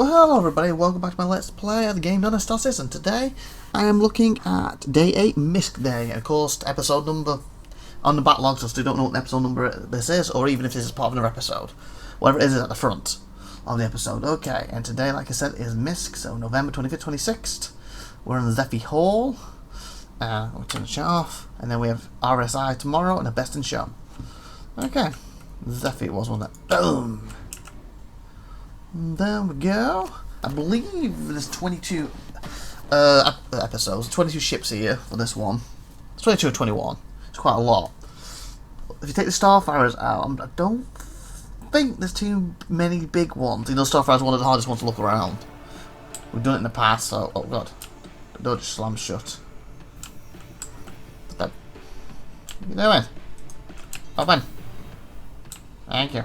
Well, hello everybody, welcome back to my Let's Play of the game known as Stasis, and today I am looking at Day 8 MISC Day, and of course episode number on the backlog, so I still don't know what episode number this is, or even if this is part of another episode. Whatever it is at the front of the episode. Okay, and today, like I said, is MISC, so November 25th, 26th. We're in the Zephy Hall, we'll turn the chat off, and then we have RSI tomorrow and a Best in Show. Okay, Zephy it was, wasn't it? Boom! There we go. I believe there's 22 episodes, 22 ships here for this one. It's 22 or 21. It's quite a lot. If you take the Starfarers out, I don't think there's too many big ones. You know, Starfarers are one of the hardest ones to look around. We've done it in the past, so... Oh god. The door just slammed shut. What are you doing? Open. Thank you.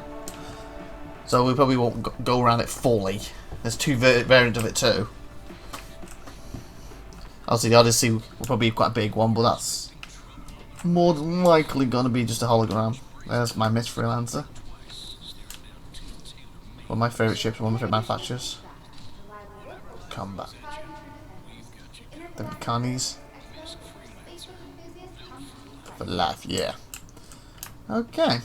So we probably won't go around it fully. There's two variants of it too. Obviously the Odyssey will probably be quite a big one, but that's more than likely going to be just a hologram. There's my MISC Freelancer. One of my favourite ships, one of my favourite manufacturers. Combat. The Mechanis. For life, yeah. Okay.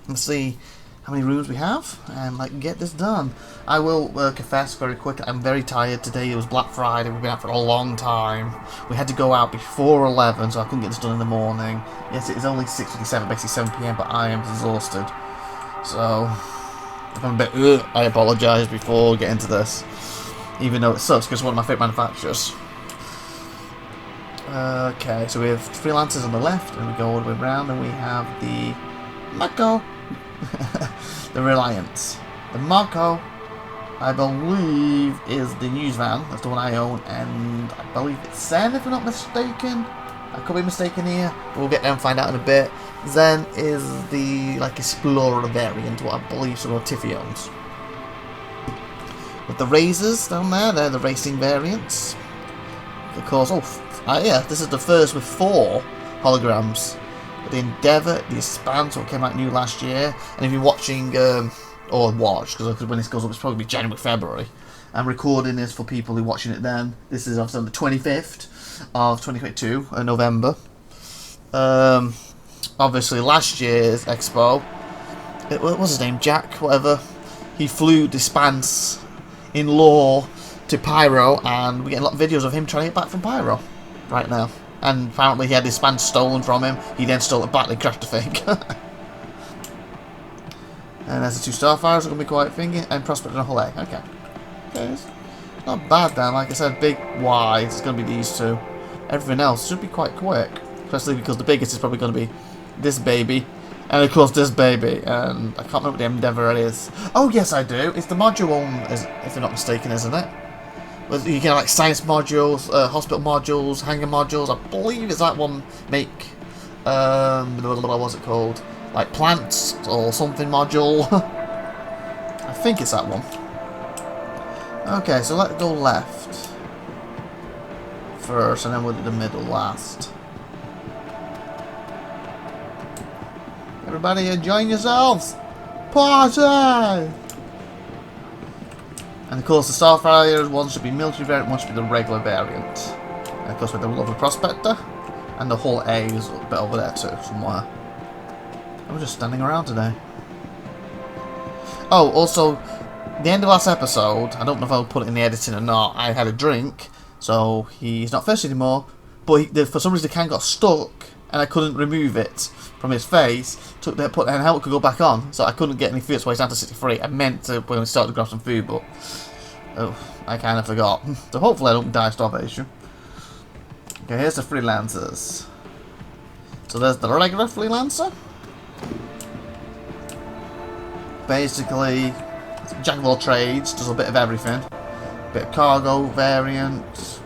Let's see how many rooms we have, and like get this done. I will confess very quick, I'm very tired today. It was Black Friday, we've been out for a long time. We had to go out before 11, so I couldn't get this done in the morning. Yes, it is only 6:57, basically 7 PM, but I am exhausted. So, if I'm a bit I apologise before getting to this. Even though it sucks, because it's one of my favourite manufacturers. Okay, so we have Freelancers on the left, and we go all the way around, and we have the Mako. The Reliance. The Marco, I believe, is the news van. That's the one I own, and I believe it's Zen, if I'm not mistaken. I could be mistaken here, but we'll get there and find out in a bit. Zen is the like Explorer variant, what I believe SupernovaTiffy owns. With the Razors down there, they're the racing variants. Of course, yeah, this is the first with 4 holograms. The Endeavour, the Expanse, what came out new last year, and if you're watching, or watch, because when this goes up it's probably January, February. I'm recording this for people who are watching it then. This is obviously on the 25th of 2022, November. Obviously last year's Expo, what was his name, Jack, whatever, he flew the Expanse in lore to Pyro, and we're getting a lot of videos of him trying to get back from Pyro right now. And apparently he had his Expanse stolen from him. He then stole it back and crashed the thing. And there's the 2 Starfarers are going to be quite thingy. And Prospect and a Hull A. Okay. Okay, it's not bad then. Like I said, big wide. It's going to be these 2. Everything else should be quite quick. Especially because the biggest is probably going to be this baby. And of course this baby. And I can't remember what the Endeavour is. Oh yes I do. It's the module one, if I'm not mistaken, isn't it? You can have like science modules, hospital modules, hangar modules. I believe it's that one make, what was it called? Like plants or something module. I think it's that one. Okay, so let's go left first, and then we'll do the middle last. Everybody enjoying yourselves! Party! And of course the Starfire, one should be military variant, one should be the regular variant. And of course with the lovely Prospector. And the Hull A is a bit over there too, somewhere. I'm just standing around today. Oh, also, the end of last episode, I don't know if I'll put it in the editing or not, I had a drink, so he's not thirsty anymore, but for some reason the can got stuck, and I couldn't remove it from his face. Put the helmet could go back on, so I couldn't get any food, so he's down to 63. I meant to when we started to grab some food, but I kind of forgot. So hopefully I don't die of starvation. Okay, here's the Freelancers. So there's the regular Freelancer. Basically, jack of all trades, does a bit of everything. Bit of cargo variant.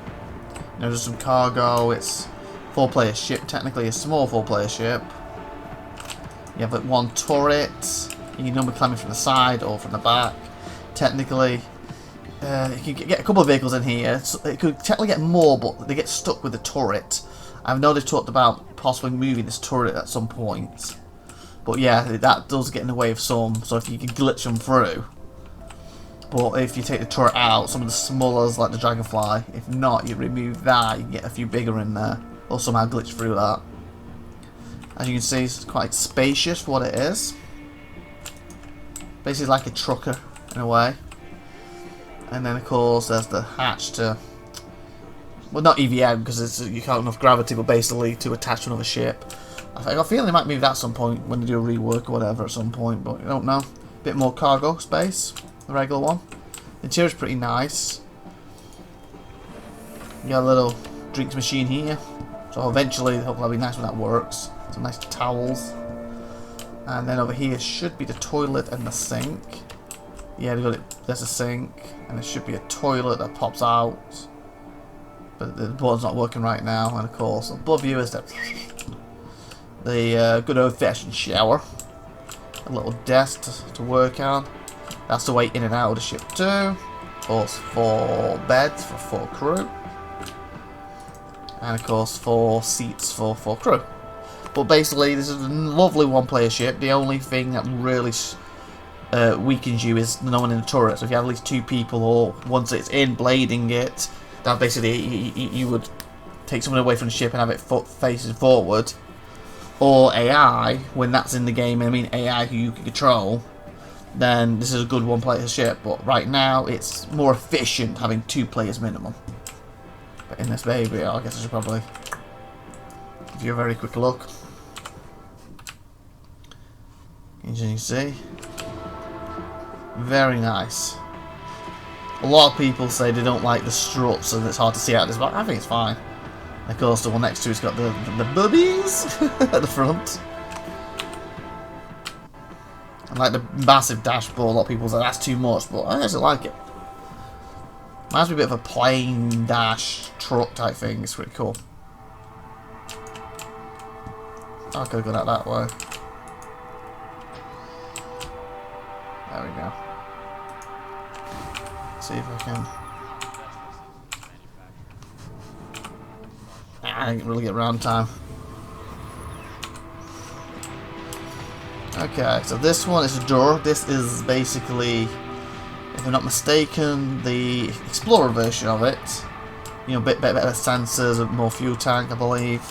You know, just some cargo. It's 4-player ship, technically a small 4-player ship. You have like 1 turret. You can normally climb it from the side or from the back. Technically, you can get a couple of vehicles in here. So it could technically get more, but they get stuck with the turret. I know they've talked about possibly moving this turret at some point. But yeah, that does get in the way of some, so if you can glitch them through, But if you take the turret out, some of the smaller like the Dragonfly, if not, you remove that, you can get a few bigger in there. Or somehow glitch through that. As you can see, it's quite spacious for what it is. Basically like a trucker, in a way. And then, of course, there's the hatch to... Well, not EVM, because you can't have enough gravity, but basically to attach to another ship. I got a feeling they might move that at some point, when they do a rework or whatever at some point, but I don't know. Bit more cargo space, the regular one. The interior's pretty nice. You got a little drinks machine here. So eventually, hopefully that'll be nice when that works. Some nice towels. And then over here should be the toilet and the sink. Yeah, we got it. There's a sink, and there should be a toilet that pops out. But the board's not working right now. And of course, above you is the good old-fashioned shower. A little desk to work on. That's the way in and out of the ship too. Of course, 4 beds for 4 crew. And of course 4 seats for 4 crew. But basically this is a lovely one-player ship. The only thing that really weakens you is no one in the turret. So if you have at least 2 people, or once it's in blading it, that basically you would take someone away from the ship and have it facing forward. Or AI, when that's in the game, I mean AI who you can control, then this is a good one-player ship. But right now it's more efficient having 2 players minimum. But in this baby, I guess I should probably give you a very quick look. As you can see, very nice. A lot of people say they don't like the struts and it's hard to see out of this, but I think it's fine. And of course, the one next to it's got the bubbies at the front. And like the massive dashboard, a lot of people say that's too much, but I actually like it. Reminds me a bit of a plane dash truck type thing. It's pretty cool. I could have gone out that way. There we go. See if I can. I didn't really get round time. Okay, so this one is a door. This is basically, if I'm not mistaken, the Explorer version of it. You know, bit better sensors, more fuel tank, I believe.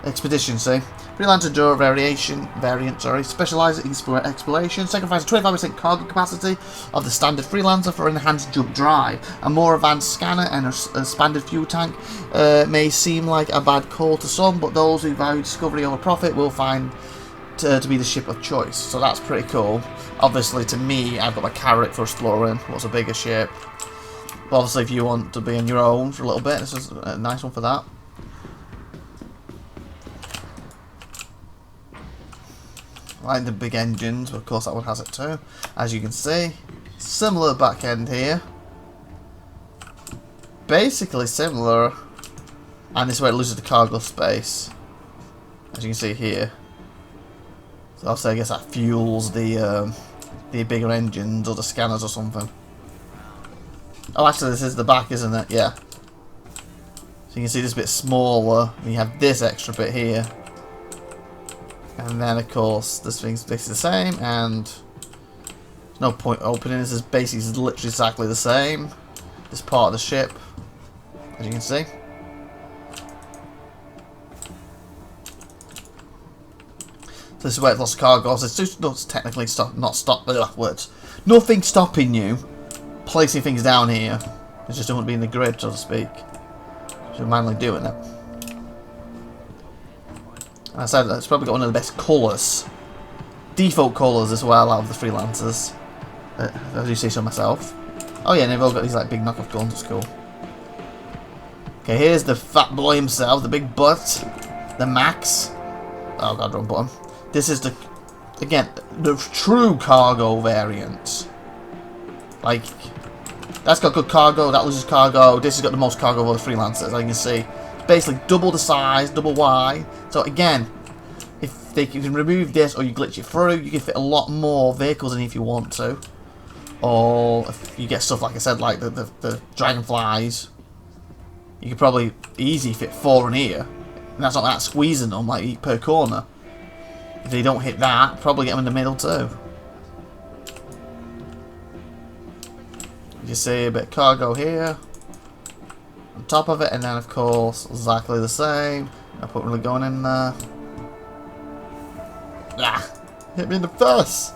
Expedition, see? Freelancer door variant, specialises in exploration, sacrifices 25% cargo capacity of the standard Freelancer for enhanced jump drive. A more advanced scanner and a expanded fuel tank may seem like a bad call to some, but those who value discovery over profit will find to be the ship of choice. So that's pretty cool. Obviously, to me, I've got my carrot for exploring. What's a bigger ship? But obviously, if you want to be on your own for a little bit, this is a nice one for that. I like the big engines, but of course that one has it too. As you can see, similar back end here. Basically similar, and this is where it loses the cargo space. As you can see here. So obviously I guess that fuels the bigger engines or the scanners or something. Oh, actually this is the back, isn't it? Yeah. So you can see this bit smaller, and you have this extra bit here. And then, of course, this thing's basically the same, and there's no point opening. This is basically literally exactly the same. This part of the ship, as you can see. So this is where it lost cargo. So it's just not technically words. Nothing stopping you placing things down here. It just don't be in the grid, so to speak. So you're manually doing it. I said it's probably got one of the best colours, default colours as well out of the Freelancers. I do say so myself. Oh yeah, and they've all got these like big knockoff guns. It's cool. Okay, here's the fat boy himself, the big butt, the Max. Oh god, wrong button. This is the, again, the true cargo variant. Like, that's got good cargo. That loses cargo. This has got the most cargo of all the Freelancers, as you can see. Basically double the size, double wide. So again, if they can remove this or you glitch it through, you can fit a lot more vehicles in if you want to. Or if you get stuff like I said, like the Dragonflies, you could probably easily fit 4 in here. And that's not that squeezing them like per corner. If they don't hit that, probably get them in the middle too. You see a bit of cargo here on top of it, and then of course exactly the same. I put really going in there. Ah, hit me in the face.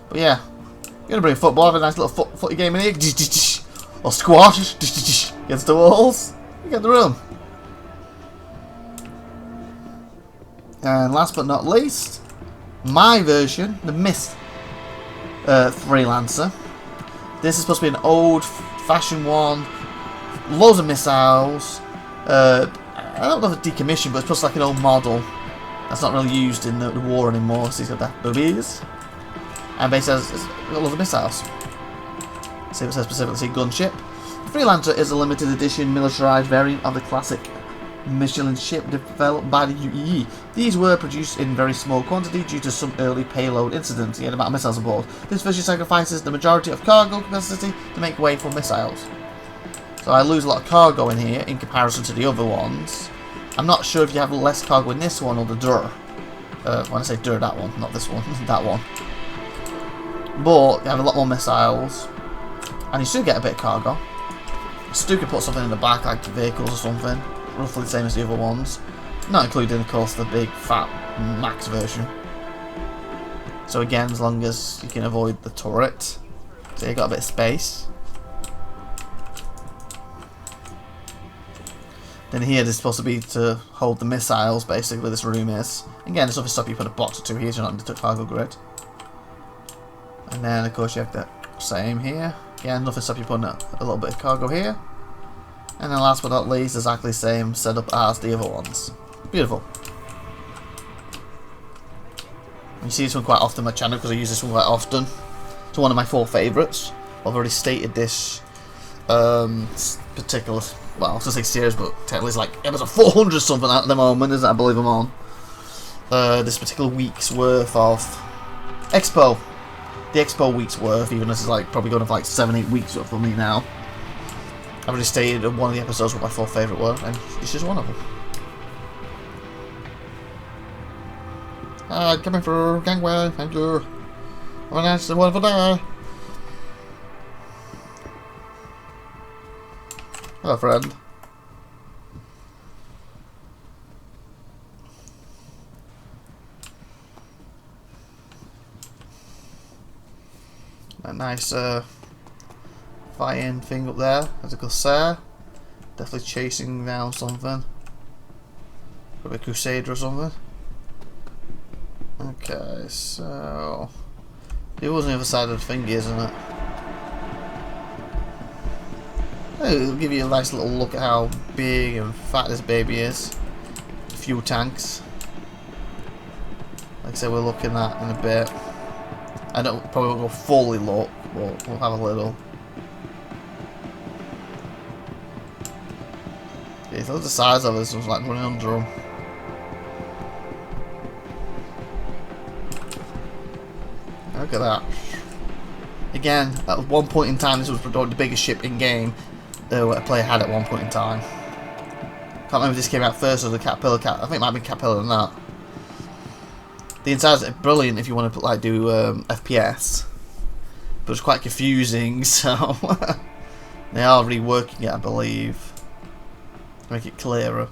But yeah, you're gonna bring football, have a nice little footy game in here, or squash against the walls. You get the room. And last but not least, my version, the MISC Freelancer. This is supposed to be an old-fashioned one, loads of missiles. I don't know if it's decommissioned, but it's supposed to be like an old model that's not really used in the war anymore. So he's got that boobies, and basically it's got loads of missiles. See what it says specifically. See gunship. Freelancer is a limited edition militarized variant of the classic Michelin ship developed by the IAE. These were produced in very small quantity due to some early payload incidents. He had about missiles aboard. This version sacrifices the majority of cargo capacity to make way for missiles. So I lose a lot of cargo in here in comparison to the other ones. I'm not sure if you have less cargo in this one or the DUR. When I say DUR, that one, not this one, that one. But you have a lot more missiles, and you still get a bit of cargo. Stu could put something in the back, like vehicles or something. Roughly the same as the other ones. Not including, of course, the big, fat, max version. So again, as long as you can avoid the turret. So you got a bit of space. Then here, there's supposed to be to hold the missiles, basically, this room is. Again, there's obviously stuff you put a box or two here, so you're not into the cargo grid. And then, of course, you have the same here. Again, nothing stop you putting a little bit of cargo here. And then last but not least, exactly the same setup as the other ones. Beautiful. You see this one quite often on my channel because I use this one quite often. It's one of my 4 favourites. I've already stated this particular, well, I was going to say series, but technically it's like episode 400 something at the moment, isn't it? I believe I'm on. This particular week's worth of Expo. The Expo week's worth, even though this is like probably going to like 7-8 weeks for me now. I've already stated in one of the episodes what my 4 favourite were, and it's just one of them. Coming through, gangway, thank you. Have a nice and wonderful day. Hello, friend. A nice fire-in thing up there, as a Corsair. Definitely chasing down something. Probably a Crusader or something. Okay, so it was on the other side of the thingy, isn't it? It'll give you a nice little look at how big and fat this baby is. Fuel tanks. Like I said, we're looking at in a bit. I don't probably won't go fully look, but we'll have a little. Okay, so the size of this was like running under them. Look at that. Again, at one point in time, this was probably the biggest ship in game what a player had at one point in time. Can't remember if this came out first or the Caterpillar. I think it might be Caterpillar than that. The insides are brilliant if you want to like do FPS, but it's quite confusing. So they are reworking it, I believe, to make it clearer.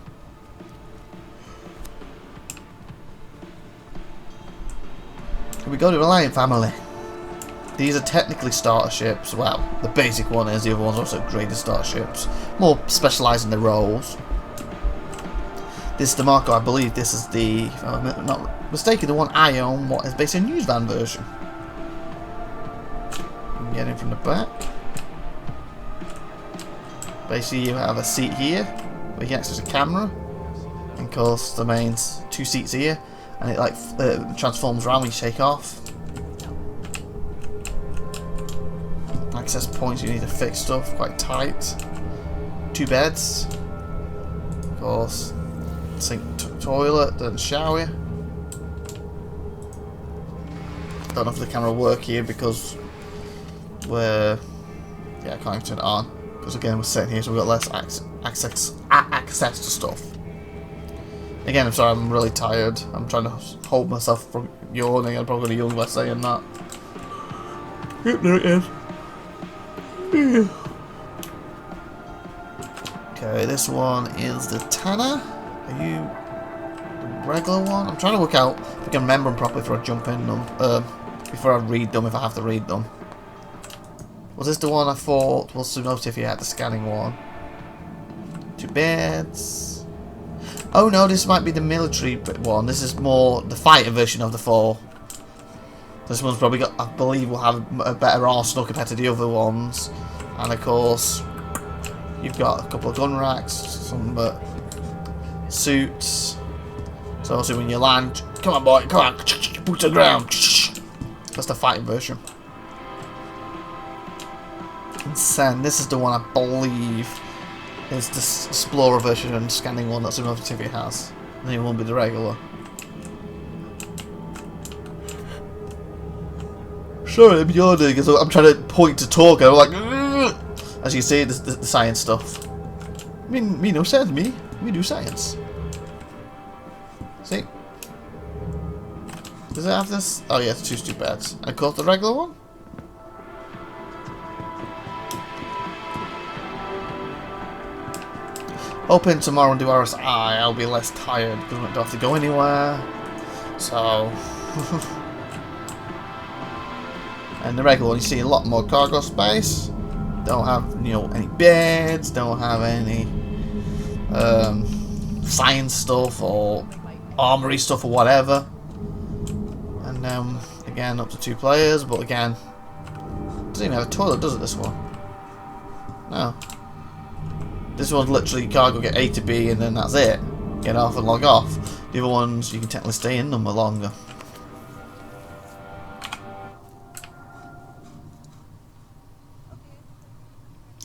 Here we go to Reliant family. These are technically starter ships. Well, the basic one is. The other one's also graded starter ships, more specialised in their roles. This is the Marco. I believe this is the, if I'm not mistaken, the one I own. What is basically a news van version. You can get in from the back. Basically, you have a seat here where you can access a camera, and of course the main 2 seats here, and it like transforms around when you take off. Access points, you need to fix stuff quite tight. 2 beds, of course. Sink, toilet, then shower. Don't know if the camera will work here because we're, yeah, I can't even turn it on because again we're sitting here, so we've got less access to stuff. Again, I'm sorry, I'm really tired. I'm trying to hold myself from yawning. I'm probably going to yawn by saying that. Yep, there it is. Okay, this one is the Tanner. Are you the regular one? I'm trying to work out if I can remember them properly before I jump in them. Before I read them, if I have to read them. Was this the one I thought was SupernovaTiffy had the scanning one? 2 beds. Oh no, this might be the military one. This is more the fighter version of the 4. This one's probably got, I believe, will have a better arsenal compared to the other ones. And of course, you've got a couple of gun racks, some suits. So also when you land, come on boy, come on, boots on the ground. That's the fighting version. And then this is the one I believe is the Explorer version and scanning one that SupernovaTiffy has. And then it won't be the regular. Sorry, I'm yawning because I'm trying to point to talk and I'm like, ugh! As you can see, the science stuff. Me no sense, me do science. See? Does it have this? Oh yeah, it's 2 stupid beds. I caught the regular one? Hoping tomorrow and do RSI, I'll be less tired because I don't have to go anywhere. So... And the regular one, you see a lot more cargo space. Don't have, you know, any beds. Don't have any science stuff or armory stuff or whatever. And again, up to 2 players. But again, doesn't even have a toilet, does it? This one? No. This one's literally cargo, get A to B, and then that's it. Get off and log off. The other ones, you can technically stay in them longer.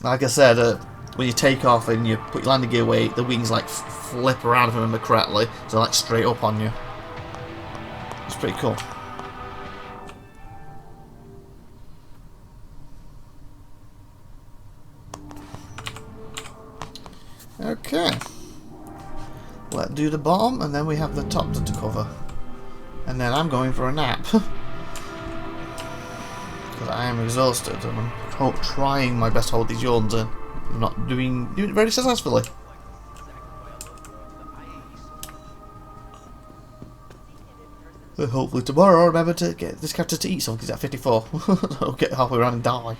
Like I said, when you take off and you put your landing gear away, the wings like flip around, if I remember correctly, so they're like straight up on you. It's pretty cool. Okay. Let's do the bottom, and then we have the top to cover. And then I'm going for a nap. Because I am exhausted, and I'm trying my best to hold these yawns in. I'm not doing it very successfully. But hopefully tomorrow I'll remember to get this character to eat something, because he's at 54. I'll get halfway around and die.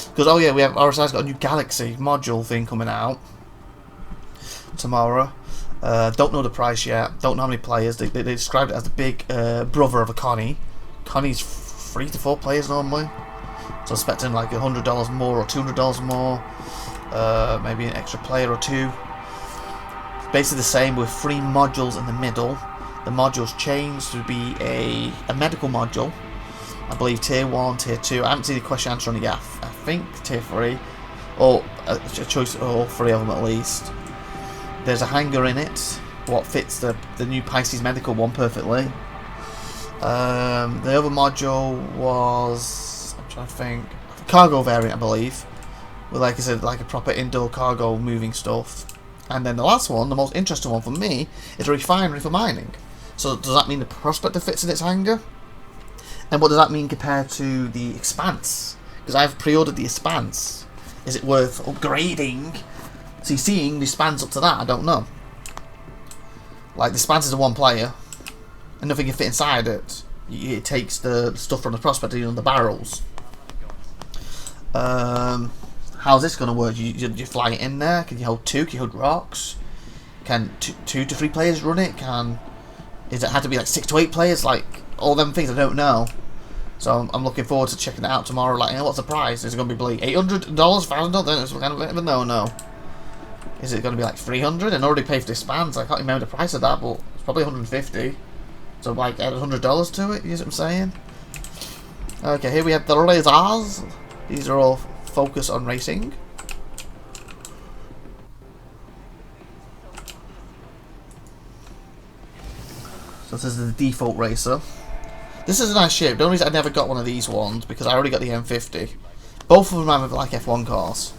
Because, oh yeah, we have RSI's got a new Galaxy module thing coming out tomorrow. Don't know the price yet. Don't know how many players. They described it as the big brother of a Connie. Connie's 3 to 4 players normally. So expecting like $100 more or $200 more. Maybe an extra player or 2. Basically the same with 3 modules in the middle. The modules changed to be a medical module. I believe tier 1, tier 2. I haven't seen the question answer on it yet. I think tier 3. Or a choice of all 3 of them at least. There's a hanger in it, what fits the new Pisces medical one perfectly. The other module was, I'm trying to think, cargo variant I believe. With, like I said, like a proper indoor cargo moving stuff. And then the last one, the most interesting one for me, is a refinery for mining. So does that mean the Prospector fits in its hangar? And what does that mean compared to the Expanse? Because I've pre-ordered the Expanse. Is it worth upgrading? See, seeing the Expanse up to that, I don't know. Like, the Expanse is a 1 player, and nothing can fit inside it. It takes the stuff from the Prospector, you know, the barrels. How's this going to work? You fly it in there? Can you hold 2? Can you hold rocks? Can 2 to 3 players run it? Is it had to be like 6 to 8 players? Like, all them things I don't know. So I'm looking forward to checking it out tomorrow. Like, you know, what's the price? Is it going to be like $800, $1,000? Then it's kind of a bit of a no-no. Is it going to be like 300? And already paid for the Expanse. I can't remember the price of that, but it's probably 150. So like add $100 to it. You know what I'm saying? Okay, here we have the lasers. These are all focused on racing. So this is the default racer. This is a nice shape. The only reason I never got one of these ones because I already got the M50. Both of them have like F1 cars.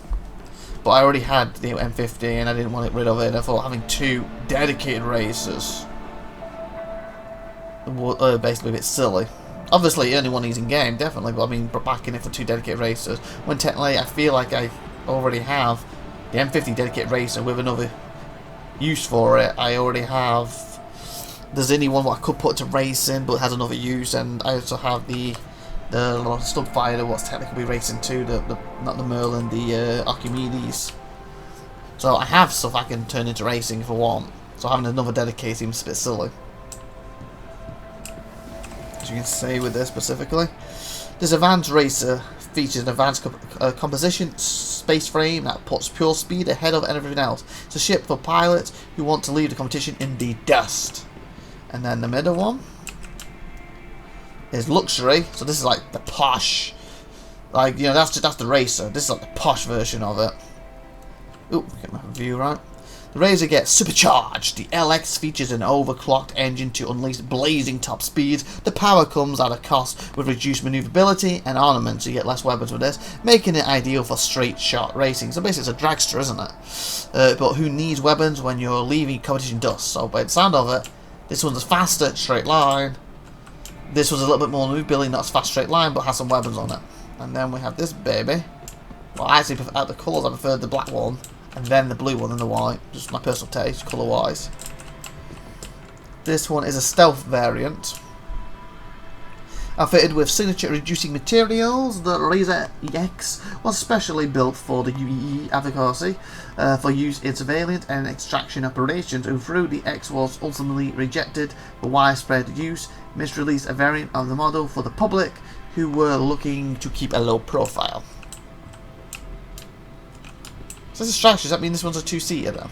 But I already had the M50 and I didn't want to get rid of it. And I thought having 2 dedicated racers was basically a bit silly. Obviously, only one in game, definitely, but I mean, backing it for 2 dedicated racers. When technically, I feel like I already have the M50 dedicated racer with another use for it. I already have the Zinni one what I could put to racing, but it has another use, and I also have the stub fighter what's technically racing too, not the Merlin, the Archimedes. So I have stuff I can turn into racing if I want. So having another dedicated seems a bit silly. As you can see with this specifically, this advanced racer features an advanced composition space frame that puts pure speed ahead of everything else. It's a ship for pilots who want to leave the competition in the dust. And then the middle one is luxury. So this is like the posh, like, you know, that's the racer. This is like the posh version of it. Ooh, get my view right. The Razor gets supercharged. The LX features an overclocked engine to unleash blazing top speeds. The power comes at a cost with reduced maneuverability and armament, so you get less weapons with this, making it ideal for straight shot racing. So basically it's a dragster, isn't it? But who needs weapons when you're leaving competition dust? So by the sound of it, this one's a faster straight line. This one's a little bit more maneuverability, not as fast straight line, but has some weapons on it. And then we have this baby. Well, I actually prefer, out of the colours, I prefer the black one, and then the blue one and the white. Just my personal taste, colour wise. This one is a stealth variant. Outfitted with signature reducing materials, the Razor EX was specially built for the IAE advocacy for use in surveillance and extraction operations. Although the X was ultimately rejected for widespread use, MISC released a variant of the model for the public who were looking to keep a low profile. So this is structure. Does that mean this one's a 2-seater then?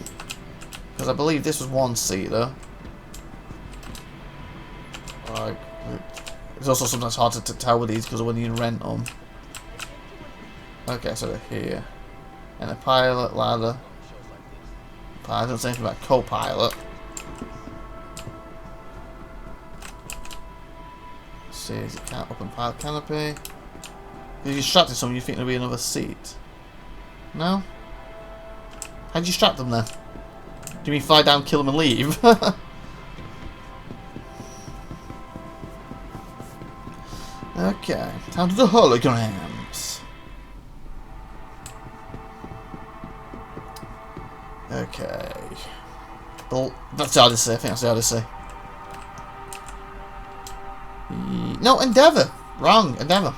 Because I believe this was 1-seater. Like, it's also sometimes hard to tell with these because when you rent them. Okay, so they're here. And a pilot ladder. I don't say anything about co-pilot. See, is it can't open pilot canopy? If you strapped to someone, you think there'll be another seat? No? How'd you strap them then? Do you mean fly down, kill them and leave? Okay, time to the holograms. Okay. Well, that's the Odyssey, I think that's the Odyssey. No, Endeavour! Wrong, Endeavour.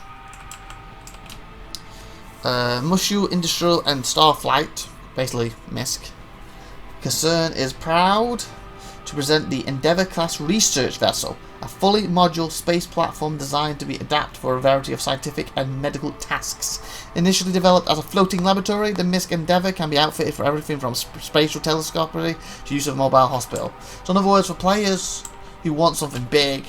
Mushu Industrial and Starflight, basically MISC. Concern is proud to present the Endeavour class research vessel, a fully modular space platform designed to be adapted for a variety of scientific and medical tasks. Initially developed as a floating laboratory, the MISC Endeavour can be outfitted for everything from spatial telescopy to use of a mobile hospital. So in other words, for players who want something big,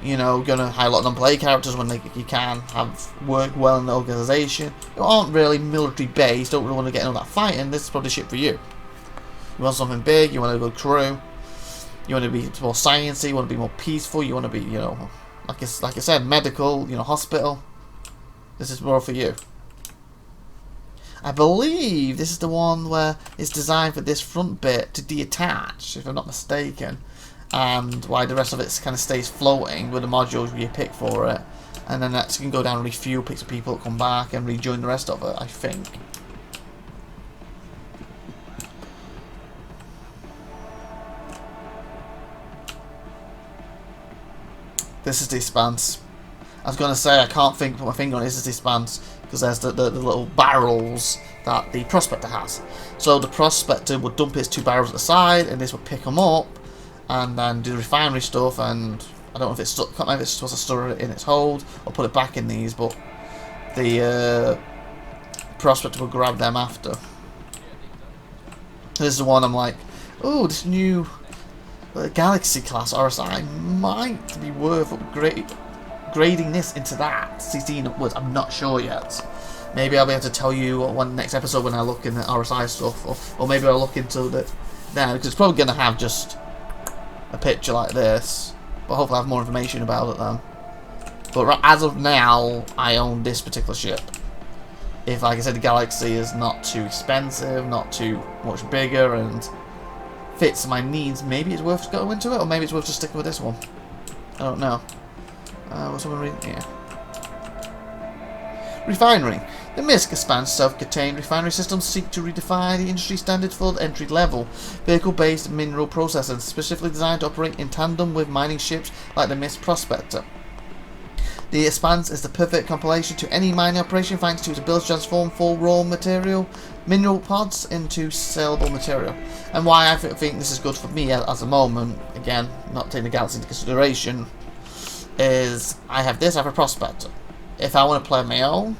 you know, gonna highlight non-player characters when you can have work well in the organisation, who aren't really military based, don't really want to get into that fighting, this is probably shit for you. You want something big, you want a good crew, you want to be more sciencey, you want to be more peaceful, you want to be, you know, like I said, medical, you know, hospital. This is more for you. I believe this is the one where it's designed for this front bit to detach, if I'm not mistaken, and why the rest of it kind of stays floating with the modules you pick for it, and then that can go down and refuel, pick some people, come back and rejoin the rest of it, I think. This is the expanse. I was going to say I can't put my finger on it. This is the expanse because there's the little barrels that the Prospector has. So the Prospector would dump its 2 barrels at the side, and this would pick them up and then do the refinery stuff. And I don't know if it's can't remember if it's supposed to store it in its hold or put it back in these, but the Prospector will grab them after. This is the one I'm like, oh, this new Galaxy class RSI might be worth grading this into that 16 upwards. I'm not sure yet. Maybe I'll be able to tell you on the next episode when I look in the RSI stuff, or maybe I'll look into it now, because it's probably going to have just a picture like this, but hopefully I'll have more information about it then. But as of now, I own this particular ship. If, like I said, the Galaxy is not too expensive, not too much bigger, and fits my needs, maybe it's worth going into it, or maybe it's worth just sticking with this one. I don't know. Was someone reading? Yeah. Refinery. The MISC expands self-contained refinery systems seek to redefine the industry standard for entry-level, vehicle-based mineral processing, specifically designed to operate in tandem with mining ships like the MISC Prospector. The Expanse is the perfect compilation to any mining operation thanks to its ability to transform full raw material, mineral pods, into saleable material. And why I think this is good for me at the moment, again, not taking the Galaxy into consideration, is I have this, I have a Prospector. If I want to play on my own,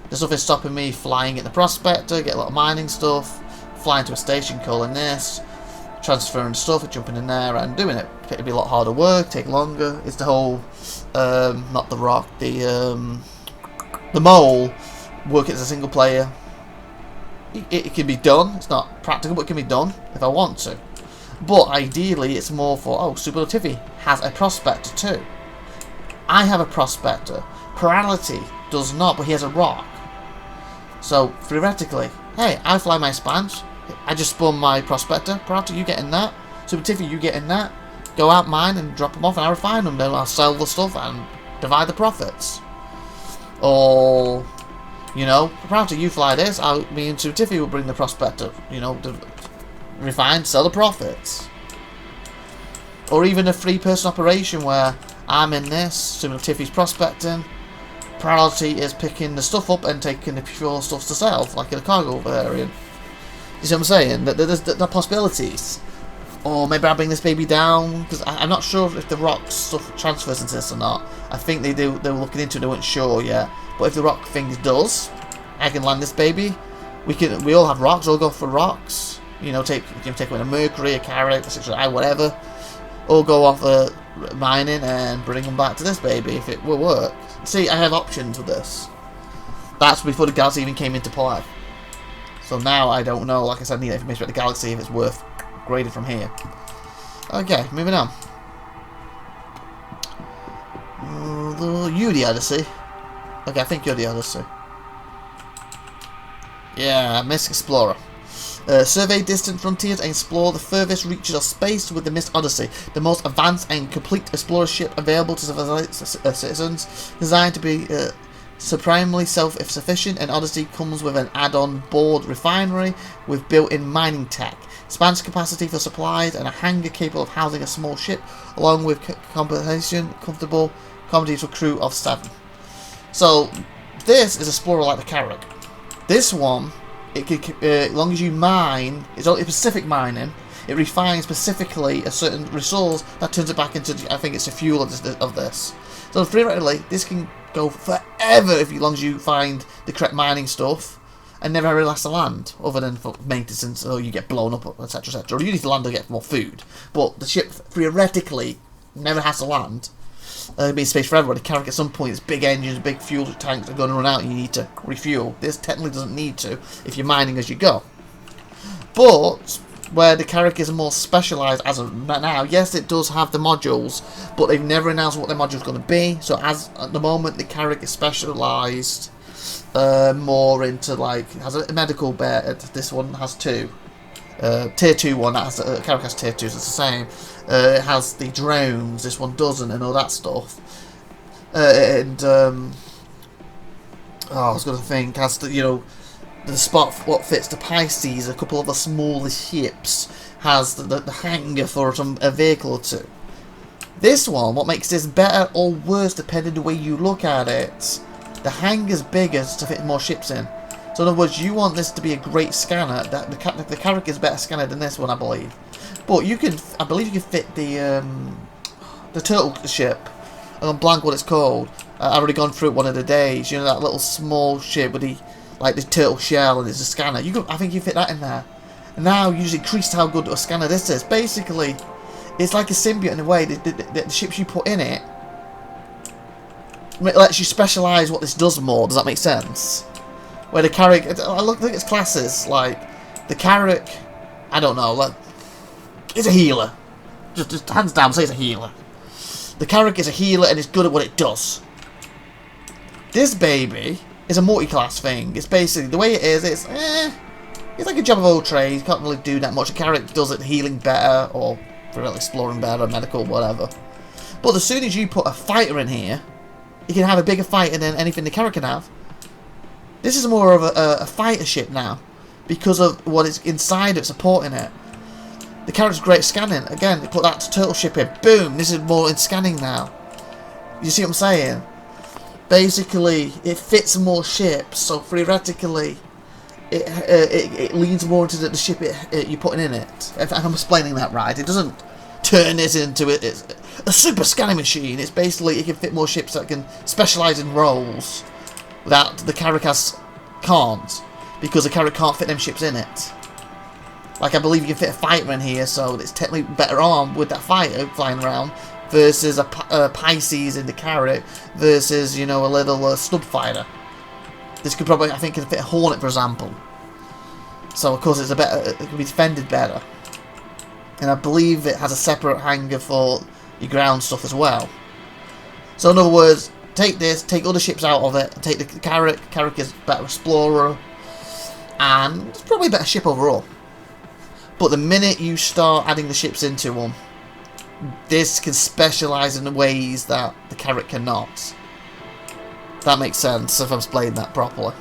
there's nothing stopping me flying at the Prospector, get a lot of mining stuff, flying to a station, calling this, transferring stuff, jumping in there and doing it. It'd be a lot harder work, take longer. It's the whole, not the rock, the mole, work it as a single player. It can be done. It's not practical, but it can be done if I want to. But ideally, it's more for, oh, SupernovaTiffy has a Prospector too. I have a Prospector. Plurality does not, but he has a rock. So, theoretically, hey, I fly my Expanse. I just spawn my Prospector. Plurality, you get in that. SupernovaTiffy, you get in that. Go out mine and drop them off and I'll refine them. Then I'll sell the stuff and divide the profits. Or, you know, Plurality, you fly this. Me and SupernovaTiffy will bring the Prospector. You know, refine, sell the profits. Or even a three-person operation where I'm in this, SupernovaTiffy's prospecting, Plurality is picking the stuff up and taking the pure stuff to sell, like in a cargo variant. You see what I'm saying? There's the possibilities. Or maybe I bring this baby down, because I'm not sure if the rock stuff transfers into this or not. I think they do. They were looking into it, they weren't sure yet. But if the rock thing does, I can land this baby. We all have rocks, all go for rocks. You know, you can take away a mercury, a carrot, a whatever. All go off mining and bring them back to this baby if it will work. See, I have options with this. That's before the Galaxy even came into play. So now I don't know, like I said, I need information about the Galaxy if it's worth grading from here. Okay, moving on. You the Odyssey. Okay, I think you're the Odyssey. Yeah, MISC Explorer. Survey distant frontiers and explore the furthest reaches of space with the MISC Odyssey, the most advanced and complete explorer ship available to citizens, designed to be supremely self-sufficient. And Odyssey comes with an add-on board refinery with built-in mining tech, expands capacity for supplies, and a hangar capable of housing a small ship, along with comfortable accommodations for a crew of 7. So this is Explorer like the Carrack. This one, it could, as long as you mine, it's only specific mining. It refines specifically a certain resource that turns it back into, I think it's the fuel of this. So theoretically, this can go forever as long as you find the correct mining stuff and never really has to land, other than for maintenance, or you get blown up, etc, etc. Or you need to land to get more food. But the ship theoretically never has to land. It'll be in space forever. The Carrack at some point, it's big engines, big fuel tanks are going to run out and you need to refuel. This technically doesn't need to if you're mining as you go. But where the Carrack is more specialised as of now, yes, it does have the modules, but they've never announced what their module is going to be. So as at the moment, the Carrack is specialised more into, like, has a medical bed. This one has 2. Tier 2 one, Carrack has tier 2, so it's the same. It has the drones, this one doesn't, and all that stuff. I was going to think, has the, you know, the spot what fits the Pisces, a couple of the smaller ships, has the hangar for a vehicle or 2. This one, what makes this better or worse depending on the way you look at it, the hangar's bigger to fit more ships in. So in other words, you want this to be a great scanner. The Carrack is a better scanner than this one, I believe. But you can, I believe you can fit the turtle ship. I'm blank what it's called. I've already gone through it one of the days. You know, that little small ship with the turtle shell and it's a scanner. I think you fit that in there. And now you just increased how good a scanner this is. Basically, it's like a symbiote in a way. The ships you put in it lets you specialise what this does more. Does that make sense? Where the Carrack, I look at its classes, like, the Carrack, I don't know, like, it's a healer. Just hands down, say it's a healer. The Carrack is a healer and it's good at what it does. This baby is a multi-class thing. It's basically, the way it is, it's like a job of all trades. You can't really do that much. The Carrack does it healing better, or exploring better, medical, whatever. But as soon as you put a fighter in here, you can have a bigger fighter than anything the character can have. This is more of a fighter ship now, because of what is inside it supporting it. The character's great at scanning. Again, they put that turtle ship in. Boom! This is more in scanning now. You see what I'm saying? Basically, it fits more ships, so theoretically, it leans more into the ship you're putting in it. If I'm explaining that right, it doesn't turn this into it's a super scanning machine. It's basically it can fit more ships that can specialise in roles that the Carakas can't, because the Carac can't fit them ships in it. Like, I believe you can fit a fighter in here, so it's technically better armed with that fighter flying around versus a Pisces in the Carac versus, you know, a little snub fighter. This could probably, I think, can fit a Hornet, for example. So, of course, it can be defended better. And I believe it has a separate hangar for your ground stuff as well. So, in other words, take this, take other ships out of it, take the Carac. Carac is a better explorer, and it's probably a better ship overall. But the minute you start adding the ships into them, this can specialise in ways that the Carac cannot. That makes sense if I'm explaining that properly.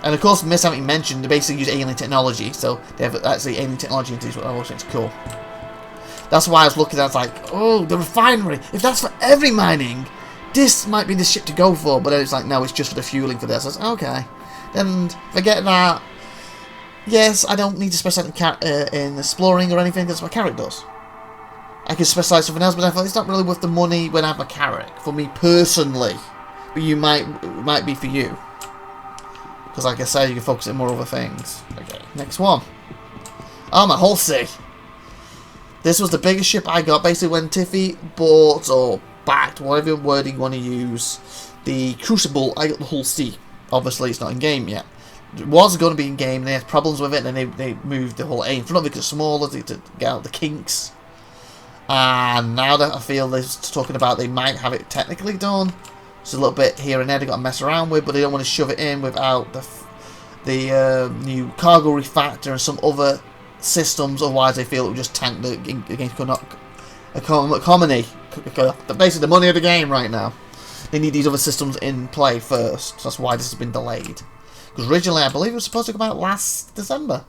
And of course, MISC, haven't mentioned, they basically use alien technology, so they have actually alien technology into this, which I always think is cool. That's why I was looking at it, like, oh, the refinery. If that's for every mining, this might be the ship to go for. But then it's like, no, it's just for the fueling for this. I was like, okay. Then forget that. Yes, I don't need to specialise in exploring or anything, because my Carac does. I can specialise something else, but I thought it's not really worth the money when I have a Carac, for me personally. But you might be for you. Because like I said, you can focus on more other things. Okay, next one. Oh, my Hull-C. This was the biggest ship I got, basically when Tiffy bought, or backed, whatever wording you want to use, the Crucible. I got the Hull-C. Obviously, it's not in game yet. It was going to be in game, and they had problems with it, and then they moved the Hull-A in front of it because it's smaller to get out the kinks. And now that I feel they're talking about they might have it technically done, it's a little bit here and there they've got to mess around with, but they don't want to shove it in without the new cargo refactor and some other systems, otherwise they feel it will just tank the against economy. Basically the money of the game right now. They need these other systems in play first, so that's why this has been delayed. Because originally I believe it was supposed to come out last December.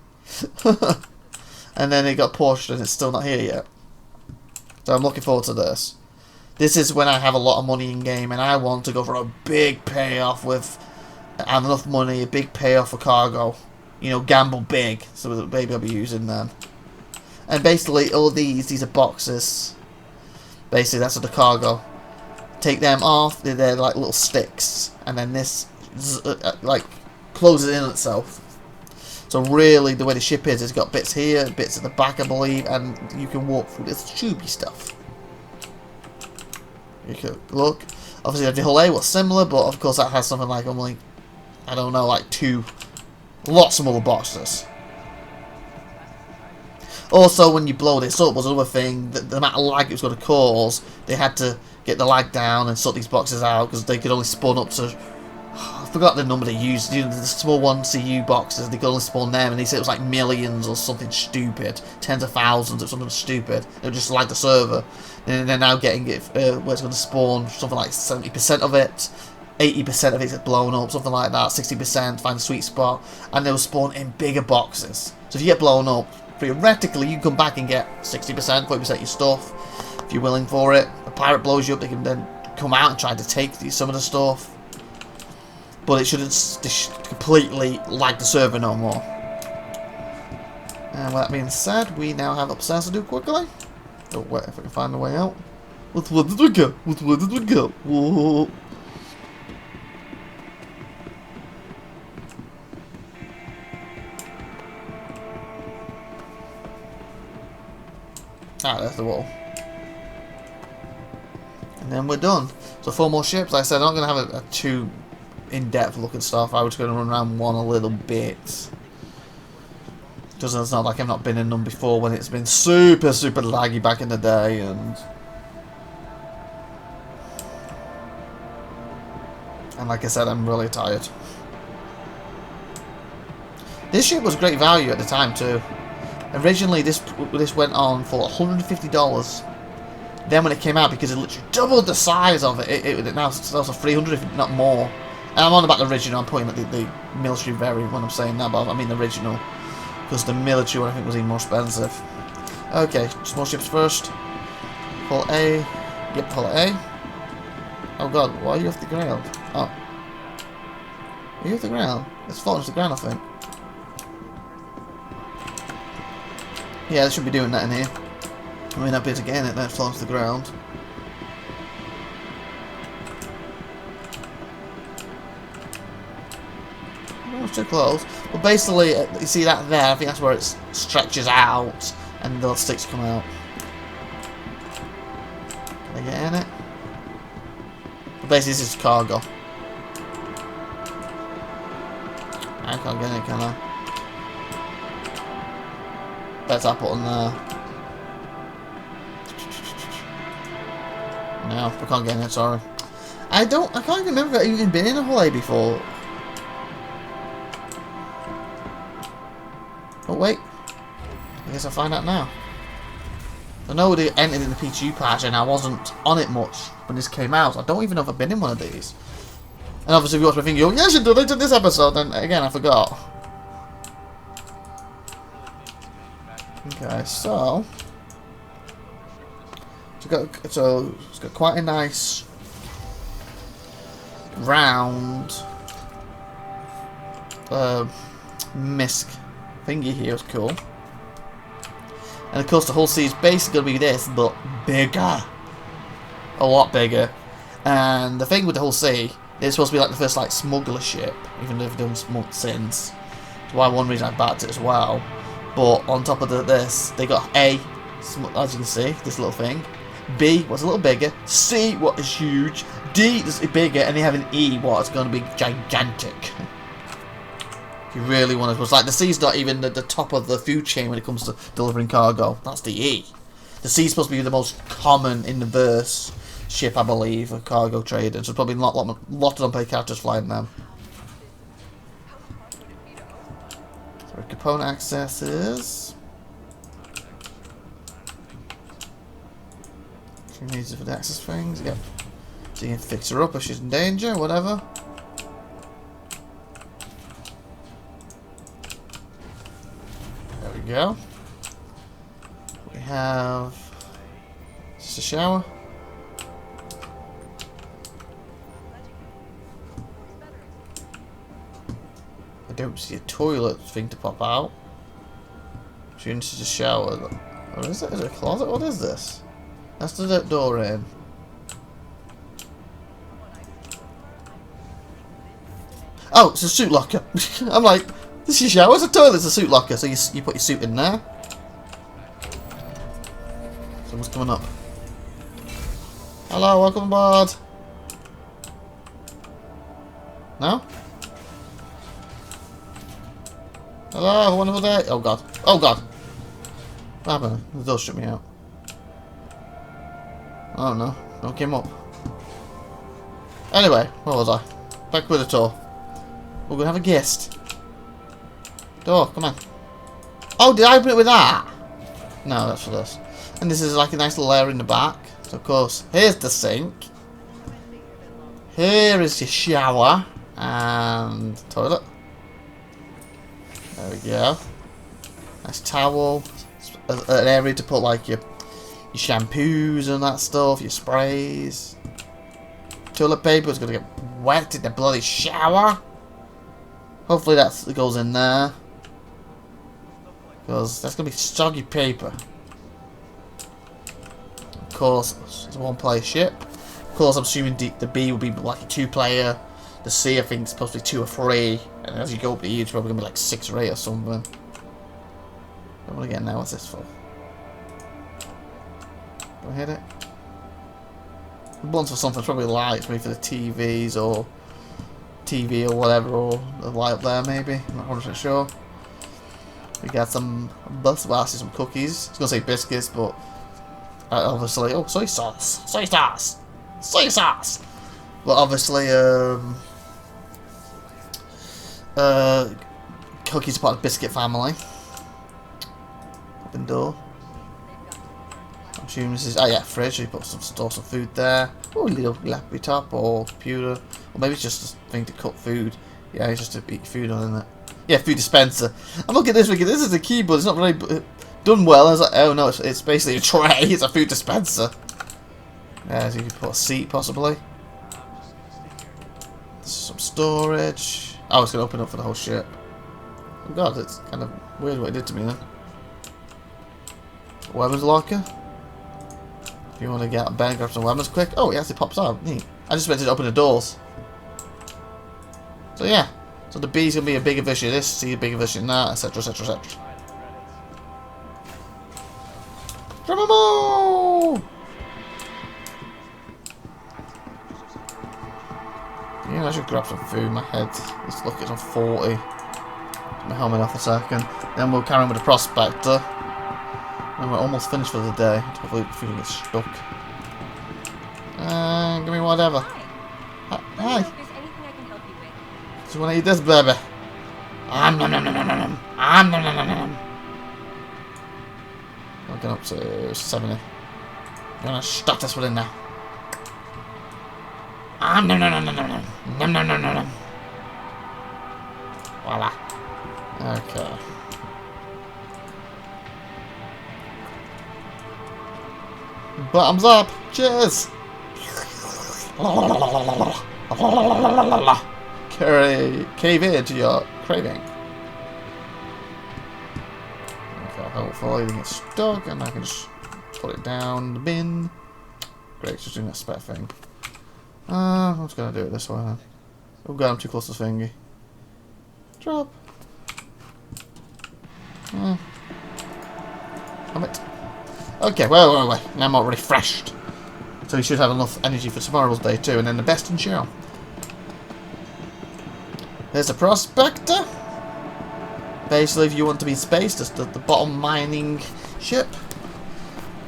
And then it got pushed and it's still not here yet. So I'm looking forward to this. This is when I have a lot of money in game and I want to go for a big payoff with enough money, a big payoff for cargo. You know, gamble big. So the baby I'll be using then. And basically all these are boxes. Basically that's the cargo. Take them off, they're like little sticks. And then this like closes in itself. So really, the way the ship is, it's got bits here, bits at the back, I believe, and you can walk through this tubey stuff. You can look. Obviously, the Hull-A was similar, but of course that has something like only, I don't know, like lots of smaller boxes. Also, when you blow this up, was another thing, the amount of lag it was going to cause, they had to get the lag down and sort these boxes out, because they could only spawn up to, I forgot the number they used, you know, the small 1CU boxes, they could only spawn them, and they said it was like millions or something stupid, tens of thousands or something stupid. It would just lag the server. And they're now getting it where it's going to spawn something like 70% of it, 80% of it is blown up, something like that, 60%, find a sweet spot, and they'll spawn in bigger boxes. So if you get blown up, theoretically you can come back and get 60%, 40% of your stuff, if you're willing for it. A pirate blows you up, they can then come out and try to take some of the stuff. But it shouldn't completely lag the server no more. And with that being said, we now have upstairs to do quickly. Oh, wait, if I can find a way out. Which way did we go? Which way did we go? Whoa. Ah, there's the wall. And then we're done. So 4 more ships. Like I said, I'm not going to have a too in-depth look at stuff. I was going to run around one a little bit. Because it's not like I've not been in them before when it's been super laggy back in the day. And like I said, I'm really tired. This ship was great value at the time too. Originally, this went on for $150. Then when it came out, because it literally doubled the size of it, it now sells for $300, if not more. And I'm on about the original. I'm putting the military variant when I'm saying that, but I mean the original, because the military one I think was even more expensive. Okay, small ships first. Hull A. Yep, Hull A. Oh god, why are you off the ground? Oh. Are you off the ground? It's falling to the ground, I think. Yeah, they should be doing that in here. I mean, that bit again, it then falls to the ground. Oh, it's too close. But basically, you see that there, I think that's where it stretches out and the sticks come out. Can I get in it? But basically, this is cargo. I can't get in it, can I? That's I put on there. No, I can't get in it, sorry. I can't even remember if I've even been in a Hull A before. Oh wait. I guess I'll find out now. I know they entered in the P2 patch and I wasn't on it much when this came out. I don't even know if I've been in one of these. And obviously if you watch my thing, you go, yes you did it in this episode, and again I forgot. Okay, so it's got quite a nice round MISC thingy here. It's cool. And of course the Hull C is basically going to be this, but bigger. A lot bigger. And the thing with the Hull C, it's supposed to be like the first like smuggler ship, even though they've done months since. That's why one reason I backed it as well. But on top of this, they got A, as you can see, this little thing. B, what's a little bigger. C, what is huge. D is bigger, and they have an E, what is going to be gigantic. If you really want to, it's like the C's not even the top of the food chain when it comes to delivering cargo. That's the E. The C is supposed to be the most common in the verse ship, I believe, for cargo trading. So probably lot of unpaid characters flying them. So component access is. She needs it for the access things. Yep. So you can fix her up if she's in danger, whatever. There we go. We have just a shower. I don't see a toilet thing to pop out. She needs a shower. What is it? Is it a closet? What is this? That's the door in. Oh, it's a suit locker. I'm like, this is your shower. It's a toilet. It's a suit locker. So you put your suit in there. Someone's coming up. Hello, welcome aboard. No? Hello, have a wonderful day. Oh god. Oh god. What happened? The door shut me out. Oh no. No one came up. Anyway, where was I? Back with the tour. We're gonna have a guest. Door, come on. Oh, did I open it with that? No, that's for this. And this is like a nice little area in the back. So of course, here's the sink. Here is your shower and toilet. There we go. Nice towel. An area to put like your shampoos and that stuff, your sprays. Toilet paper is gonna get wet in the bloody shower. Hopefully that goes in there, because that's gonna be soggy paper. Of course, it's a one-player ship. Of course, I'm assuming the B will be like a 2-player. The C, I think, is supposed to be 2 or 3. And as you go up the E, it's probably gonna be like 6 or 8 or something. I want to get now. What's this for? Do I hit it? The buttons for something. It's probably lights, maybe for the TVs or TV or whatever, or the light up there maybe. I'm not 100% sure. We got some bus, well, I see some cookies. I was gonna say biscuits, but obviously, oh, soy sauce, soy sauce, soy sauce. But obviously, cookies are part of the biscuit family. open door. I'm assuming this is... Oh yeah, fridge. You put store some food there. Oh, a little laptop or computer. Or maybe it's just a thing to cook food. Yeah, it's just to eat food on, isn't it? Yeah, food dispenser. I'm looking at this thinking, this is a keyboard. It's not really done well. I was like, oh no, it's basically a tray. It's a food dispenser. Yeah, so you could put a seat possibly. Some storage. Oh, it's going to open up for the whole ship. Oh god, it's kind of weird what it did to me then. Weapons locker. If you want to get out of bed and grab some weapons quick. Oh, it actually pops out. Neat. I just meant to open the doors. So yeah. So the B's going to be a bigger version of this, C a bigger version of that, etc, etc, etc. Drumamo! Yeah, I should grab some food. My head is looking on 40. Get my helmet off a second. Then we'll carry on with the prospector. And we're almost finished for the day. Hopefully the food gets stuck. Give me whatever. Hi. Do you want to eat this, baby? Nom nom nom nom nom nom. Nom nom nom nom nom. I'm getting up to 70. I'm gonna stuff this one in now. Nom nom nom nom nom nom nom nom nom nom nom. Voila. Okay. Bottoms up. Cheers. Cave into your craving. Okay, hopefully it gets stuck and I can just put it down the bin. Great, just doing that spare thing. I'm just gonna do it this way then. Oh god, I'm too close to the thingy. Drop. Damn it. Okay, well. Now I'm already refreshed. So you should have enough energy for tomorrow's day too, and then the best in show. There's a prospector. Basically, if you want to be in space, just the bottom mining ship.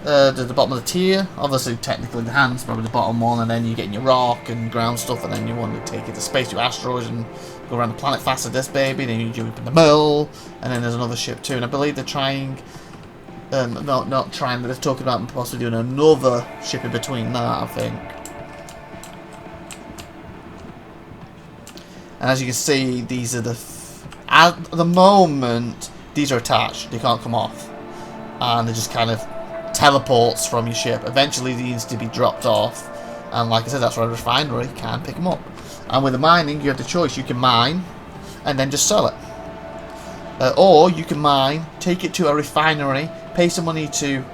The bottom of the tier. Obviously, technically, the hand's probably the bottom one, and then you get your rock and ground stuff, and then you want to take it to space to asteroids and go around the planet faster. This baby, then you jump in the mill, and then there's another ship too. And I believe they're trying. Not trying. They're talking about possibly doing another ship in between that. I think. And as you can see, these are at the moment, these are attached. They can't come off. And they're just kind of teleports from your ship. Eventually, these need to be dropped off. And like I said, that's where a refinery can pick them up. And with the mining, you have the choice. You can mine and then just sell it. Or you can mine, take it to a refinery, pay some money to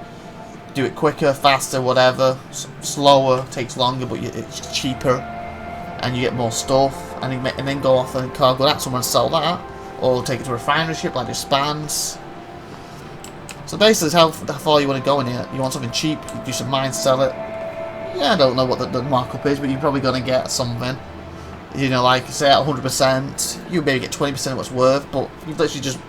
do it quicker, faster, whatever. Slower, takes longer, but it's cheaper. And you get more stuff. And then go off and cargo that somewhere and sell that, or take it to a refinery ship like this spans. So basically, it's how far you want to go in here. You want something cheap, you do some mine, sell it. Yeah, I don't know what the markup is, but you're probably going to get something. You know, like say at 100%, you maybe get 20% of what's worth, but you've literally just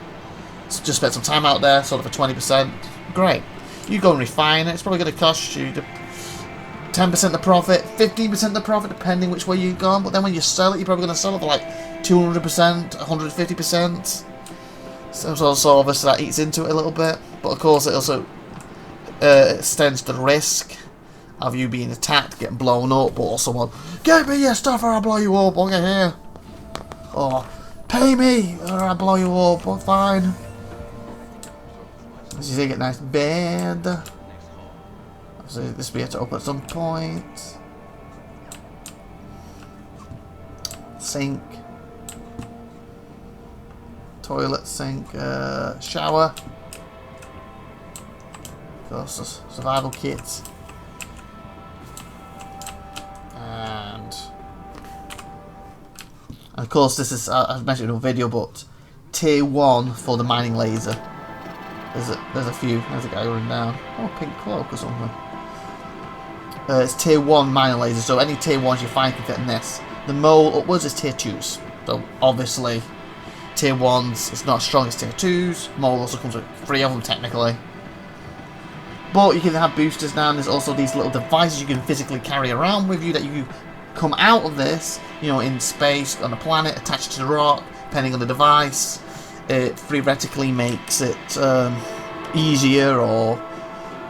spent some time out there, sort of for 20%. Great. You go and refine it. It's probably going to cost you 10% the profit, 15% the profit, depending which way you've gone. But then when you sell it, you're probably going to sell it for like 200%, 150%. So obviously that eats into it a little bit. But of course it also extends the risk of you being attacked, getting blown up, or someone, get me your stuff or I'll blow you up, okay here. Or, pay me or I'll blow you up, well, fine. As you see, get a nice bed. So this will be able to open at some point. Sink. Toilet, sink, shower. Of course, survival kits. And of course this is, I've mentioned in a video, but tier 1 for the mining laser. There's a few. There's a guy running down. Oh, pink cloak or something. It's tier 1 mining laser, so any tier 1s you find can fit in this. The mole upwards is tier 2s. So obviously tier 1s it's not as strong as tier 2s. Mole also comes with 3 of them technically. But you can have boosters now, and there's also these little devices you can physically carry around with you that you come out of this, you know, in space, on a planet, attached to the rock, depending on the device. It theoretically makes it easier or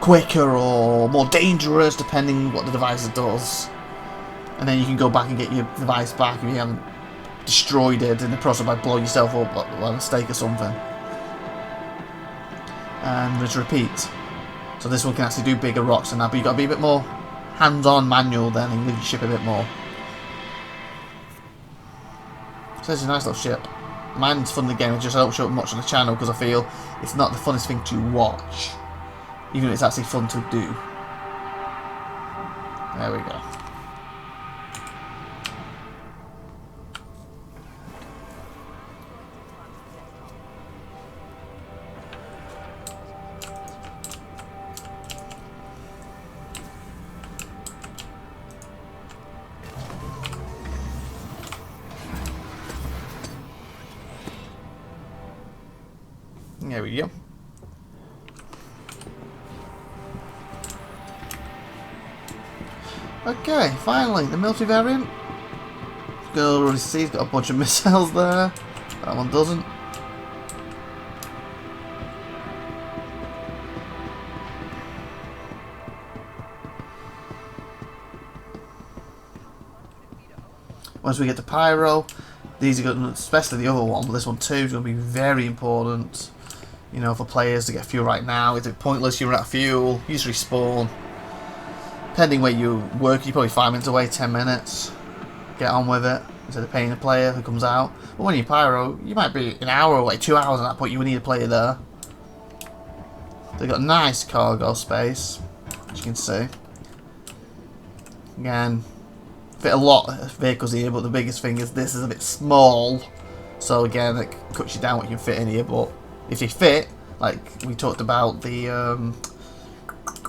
quicker or more dangerous, depending what the device does. And then you can go back and get your device back if you haven't destroyed it in the process by blowing yourself up by mistake or something. And let's repeat. So this one can actually do bigger rocks than that, but you've got to be a bit more hands-on manual then and leave your ship a bit more. So it's a nice little ship. Mine's fun in the game, I just don't show it much on the channel because I feel it's not the funnest thing to watch. Even if it's actually fun to do. There we go. There we go. Okay, finally, the military variant. You can already see it's got a bunch of missiles there. That one doesn't. Once we get to Pyro, these are going to, especially the other one, but this one too is going to be very important. You know, for players to get fuel right now. It's pointless, you run out of fuel, you just respawn. Depending where you work, you probably 5 minutes away, 10 minutes. Get on with it, instead of paying a player who comes out. But when you're Pyro, you might be an hour away, 2 hours at that point, you would need a player there. They've got nice cargo space, as you can see. Again, fit a lot of vehicles here, but the biggest thing is this is a bit small. So again, it cuts you down what you can fit in here, but if they fit, like we talked about the,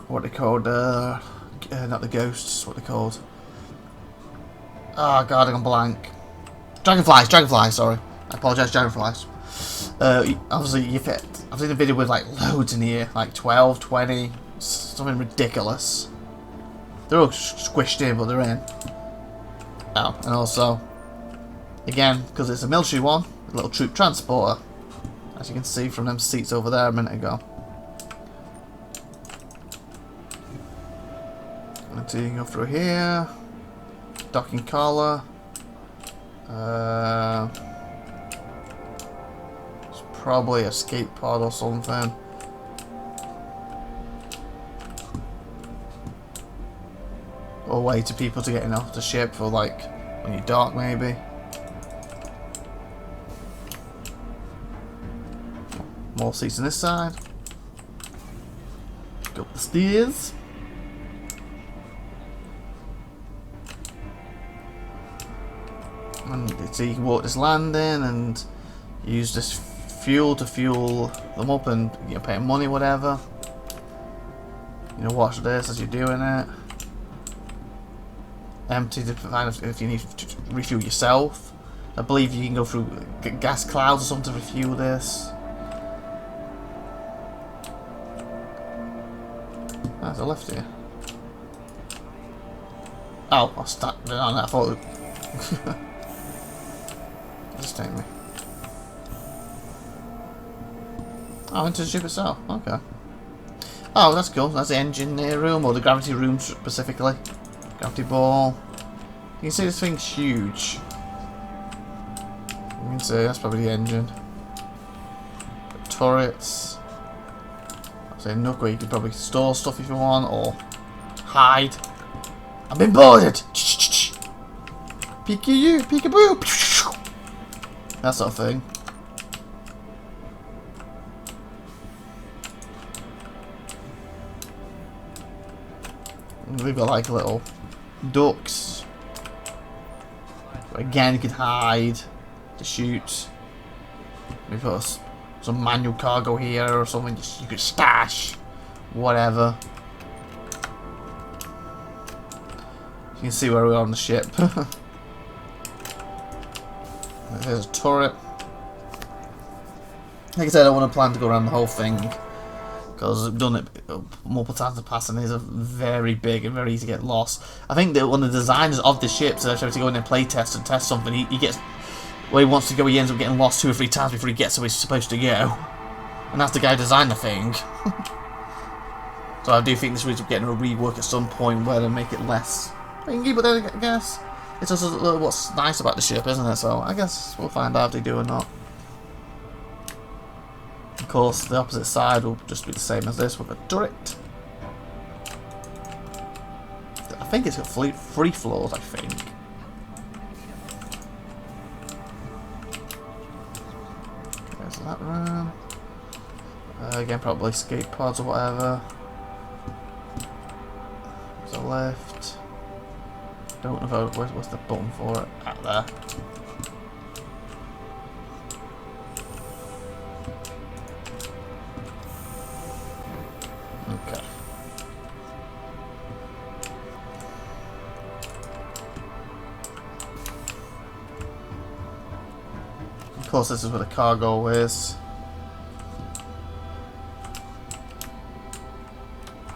what they called, not the ghosts, what they called. Oh god, I'm blank. Dragonflies, sorry. I apologise, dragonflies. Obviously you fit, I've seen a video with like loads in here, like 12, 20, something ridiculous. They're all squished in, but they're in. Oh, and also, again, because it's a military one, a little troop transporter. As you can see from them seats over there a minute ago. And so you can go through here. Docking collar. It's probably a escape pod or something. Or a way to people to getting off the ship for like when you dock maybe. More seats on this side. Go up the stairs. And so you can walk this landing and use this fuel to fuel them up and you're paying money, whatever. You know, watch this as you're doing it. Empty to find if you need to refuel yourself. I believe you can go through gas clouds or something to refuel this. There's a left here. Oh, I stuck on that. I thought just take me. Oh, into the ship itself. Okay. Oh, that's cool. That's the engine room, or the gravity room specifically. Gravity ball. You can see this thing's huge. You can see that's probably the engine. The turrets. Say a nook where you could probably store stuff if you want, or hide. I've been boarded! Peek-a-you, peek-a-boo! That sort of thing. And we've got like little ducks. Again, you can hide to shoot. We've got some manual cargo here or something you could stash. Whatever. You can see where we are on the ship. There's a turret. Like I said, I don't want to plan to go around the whole thing because I've done it multiple times in the past and it's very big and very easy to get lost. I think that one of the designers of the ship, so if to go in and play test and test something, he gets where he wants to go, he ends up getting lost 2 or 3 times before he gets where he's supposed to go. And that's the guy who designed the thing. So I do think this is getting a rework at some point where they make it less thingy, but then I guess it's just what's nice about the ship, isn't it? So I guess we'll find out if they do or not. Of course, the opposite side will just be the same as this with a turret. I think it's got three floors, I think. There's that room. Again, probably escape pods or whatever. There's a lift. Don't know if what's the button for it. Out there. Okay. Of course, this is where the cargo is.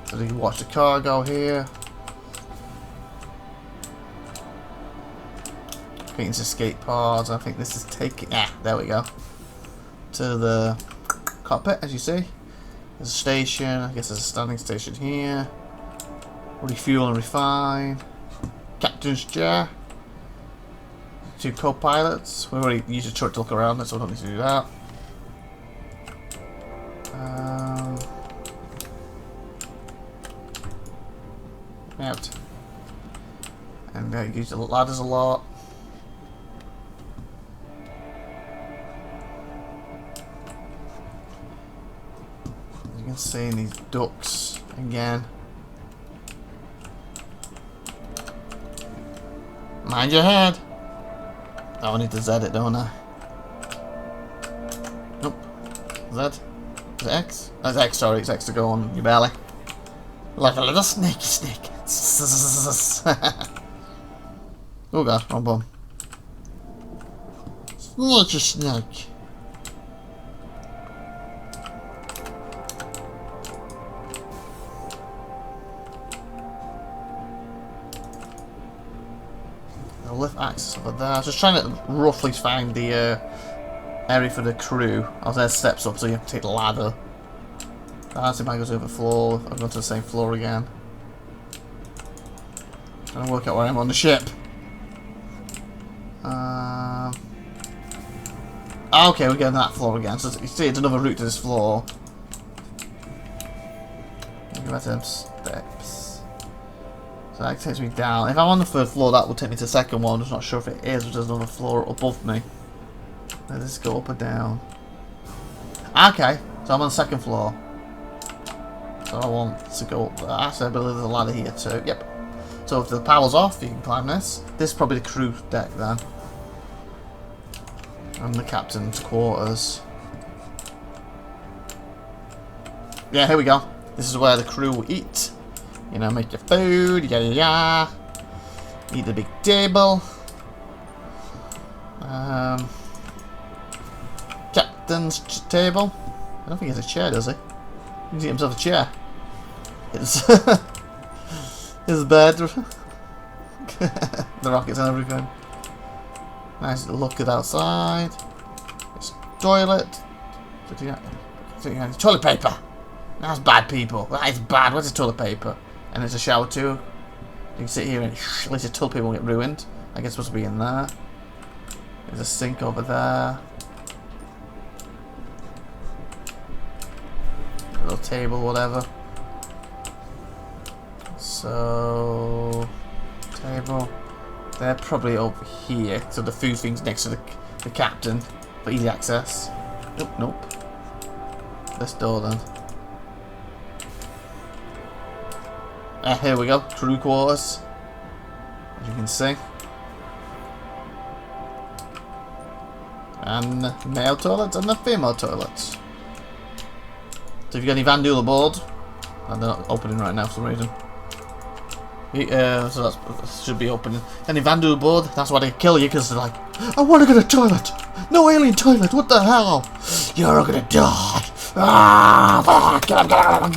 So you can watch the cargo here. I think it's escape pods. I think this is taking. There we go. To the cockpit, as you see. There's a station. I guess there's a standing station here. Refuel and refine. Captain's chair. 2 co-pilots. We already used a truck to look around, so we don't need to do that. Out. And you use the ladders a lot. As you can see in these ducts again. Mind your head. Oh, I need to Z it, don't I? Nope. Z? Is it X? That's X, sorry, it's X to go on your belly. Like a little snaky snake. Oh god, wrong button. Snakey snake. The lift access over there. I was just trying to roughly find the area for the crew. I was there steps up, so you have to take the ladder. That's if I go to the floor. I'll go to the same floor again. Trying to work out where I am on the ship. Okay, we're getting that floor again. So you see, it's another route to this floor. Look at them steps. So that takes me down. If I'm on the 3rd floor, that will take me to the 2nd one. I'm just not sure if it is, or there's another floor above me. Let's just go up or down. Okay, so I'm on the 2nd floor. So I want to go up there. Actually, I believe there's a ladder here too. Yep. So if the power's off, you can climb this. This is probably the crew deck then. And the captain's quarters. Yeah, here we go. This is where the crew eat. You know, make your food, Eat the big table. Captain's table. I don't think he has a chair, does he? He can get himself a chair. His bed. The rockets and everything. Nice look at outside. It's toilet. Toilet paper. That's bad, people. That is bad. Where's the toilet paper? And there's a shower too. You can sit here and at least the toilet paper won't get ruined. I guess it's supposed to be in there. There's a sink over there. A little table, whatever. So, table. They're probably over here. So the food thing's next to the captain for easy access. Nope, nope. This door then. Here we go. Crew quarters. As you can see. And the male toilets and the female toilets. So if you got any Van Dool aboard, and they're not opening right now for some reason. So that should be opening. Any Van Dool aboard, that's why they kill you, because they're like, I want to go to the toilet! No alien toilet, what the hell? You're gonna die!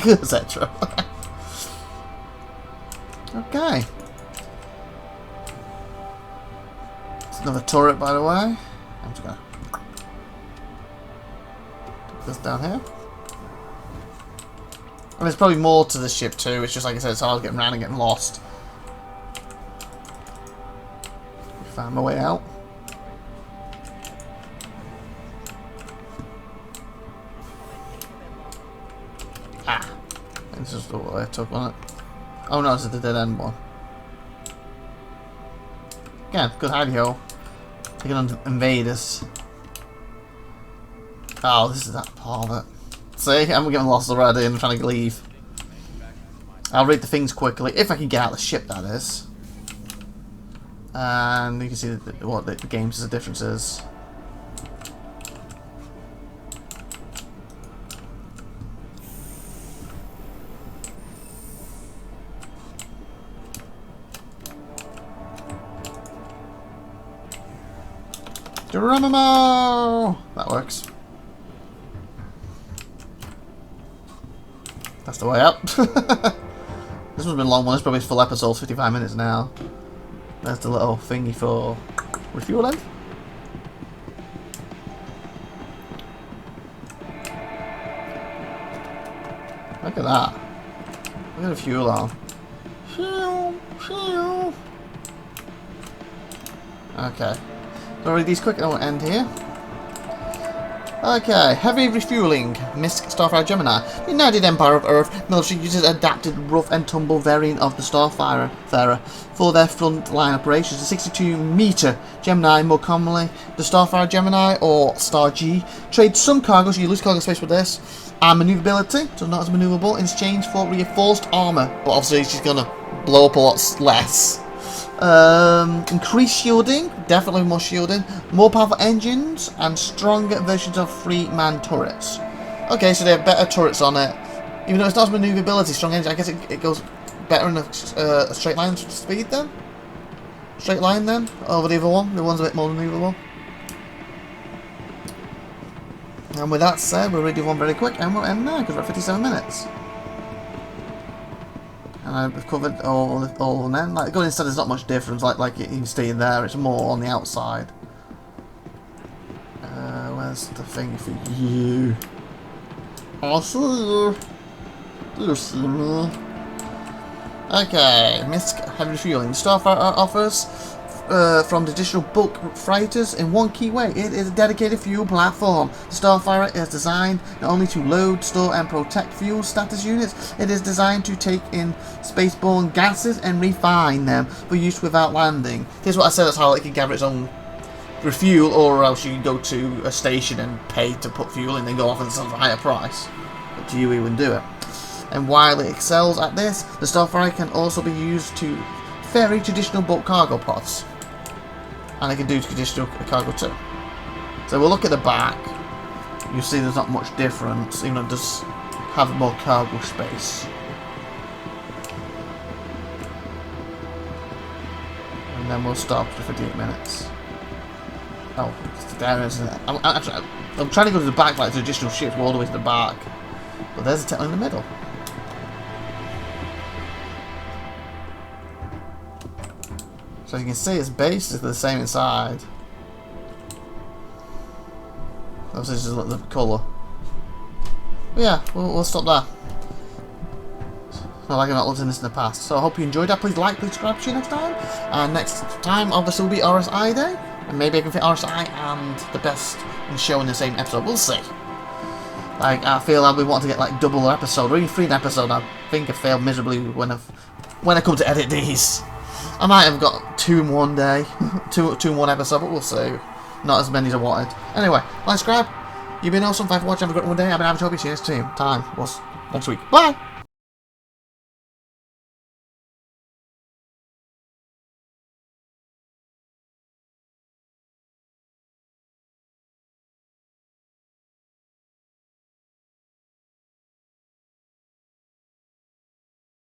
Etc. Okay. It's another turret, by the way. I'm just gonna put this down here. And there's probably more to the ship too. It's just like I said, it's hard getting around and getting lost. Find my way out. Ah, it's just the way I took, wasn't it? Oh no, it's the dead end one. Again, good hidey hole. Taking on invaders. Oh, this is that part of it. See, I'm getting lost already and I'm trying to leave. I'll read the things quickly, if I can get out of the ship, that is. And you can see what the game's differences. Geronimo! That works. That's the way up. This one's been a long one. It's probably full episode, 55 minutes now. There's the little thingy for refueling. Look at that. Look at the fuel on. Okay. I'll read these quick and I'll end here. Okay, heavy refueling, MISC Starfire Gemini. The United Empire of Earth military uses adapted rough and tumble variant of the Starfire for their frontline operations. The 62-meter Gemini, more commonly the Starfire Gemini or Star G, trades some cargo, so you lose cargo space with this, and maneuverability, so not as maneuverable, in exchange for reinforced armour. But obviously she's going to blow up a lot less. Increased shielding, definitely more shielding, more powerful engines, and stronger versions of 3-man turrets. Okay, so they have better turrets on it. Even though it's not as maneuverability, strong engine, I guess it goes better in a straight line speed then? Straight line then, over the other one. The one's a bit more maneuverable. And with that said, we'll redo one very quick, and we'll end now, because we're at 57 minutes. And I've covered all of them. Like going inside, there's not much difference. Like you can see there, it's more on the outside. Where's the thing for you? I'll see you. Do you see me? Okay, MISC heavy refueling. Starfire offers from the additional bulk freighters in one key way. It is a dedicated fuel platform. The Starfire is designed not only to load, store and protect fuel status units, it is designed to take in spaceborne gases and refine them for use without landing. Here's what I said, that's how it can gather its own refuel, or else you can go to a station and pay to put fuel in and go off at a higher price. Up to you even do it. And while it excels at this, the Starfire can also be used to ferry traditional bulk cargo pods. And it can do traditional cargo too. So we'll look at the back. You'll see there's not much difference, even though it does have more cargo space. And then we'll stop for 58 minutes. Oh, it's there, isn't it? I'm trying to go to the back like the additional ships all the way to the back. But there's a tail in the middle. So you can see it's basically the same inside. Obviously just look at the colour. But yeah, we'll stop there. Not like I've not looked at this in the past. So I hope you enjoyed that. Please like, please subscribe, see you next time. And next time obviously will be RSI Day. And maybe I can fit RSI and the best in show in the same episode. We'll see. Like I feel I'll be wanting to get like double episode or even 3 episode. I think I failed miserably when I come to edit these. I might have got 2 in one day, 2 in one episode, but we'll see. Not as many as I wanted. Anyway, like, subscribe. You've been awesome. Thanks for watching. Have a great one day. I've been IVATOPIA'S. See you next time. Was next week. Bye.